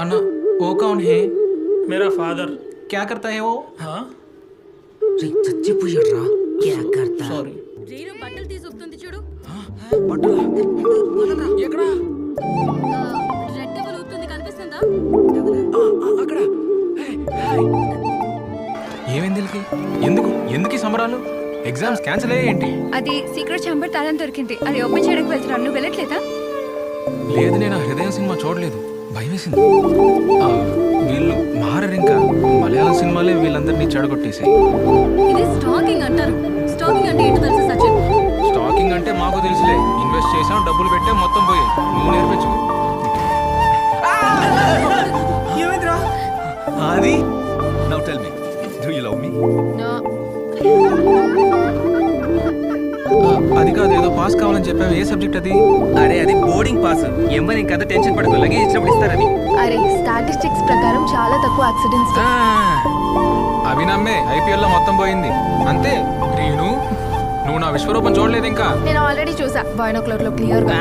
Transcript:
अन्ना वो कौन है? मेरा फादर। क्या करता है वो? हाँ చచ్చిపోయాడ్రా క్యా కర్తా सॉरी. రీను బట్టలు తీసుకొస్తుంది చూడు. ఎక్కడ? రెడ్ డబుల్ ఊపుతుంది కనిపిస్తుందా? అక్కడ ఏమైంది వీళ్ళకి? ఎందుకు ఎందుకు ఈ సంబరాలు? ఎగ్జామ్స్ క్యాన్సిల్ అయ్యాయి ఏంటి? అది సీక్రెట్ ఛాంబర్ తాళం దొరికింది. అది ఓపెన్ చేయడానికి వెళ్తున్నాను. నువ్వు వెళ్ళట్లేదా? లేదు, నేను ఆ హృదయం సినిమా చూడలేదు, భయం వేసింది. వీళ్ళు మారరు, ఇంకా మలయాళం సినిమాలే వీళ్ళందరినీ చెడగొట్టేసాయి. ఇది స్టాకింగ్ అంటారు. స్టాకింగ్ అంటే ఏంటో తెలుసా సచిన్? స్టాకింగ్ అంటే మాకు తెలుసులే, ఇన్వెస్ట్ చేసాం, డబ్బులు పెట్టాం, మొత్తం పోయాయి. నువ్వు నేర్పించు. ఏమైందిరా అది now tell me, do you love మీ? అది కాదు, ఏదో పాస్ కావాలని చెప్పావు. ఏ సబ్జెక్ట్ అది? అరే అది బోర్డింగ్ పాస్. ఏమని ఇంకంత టెన్షన్ పడకు, లగేజ్ ఇచ్చినప్పుడు ఇస్తారని. అరే స్టాటిస్టిక్స్ ప్రకారం చాలా తక్కువ యాక్సిడెంట్స్. అవి నమ్మే ఐపీఎల్ లో మొత్తం పోయింది అంతే. రీను, నువ్వు నా విశ్వరూపం చూడలేదు ఇంకా? నేను ఆల్రెడీ చూసా. 1 o'clock లో క్లియర్ గా.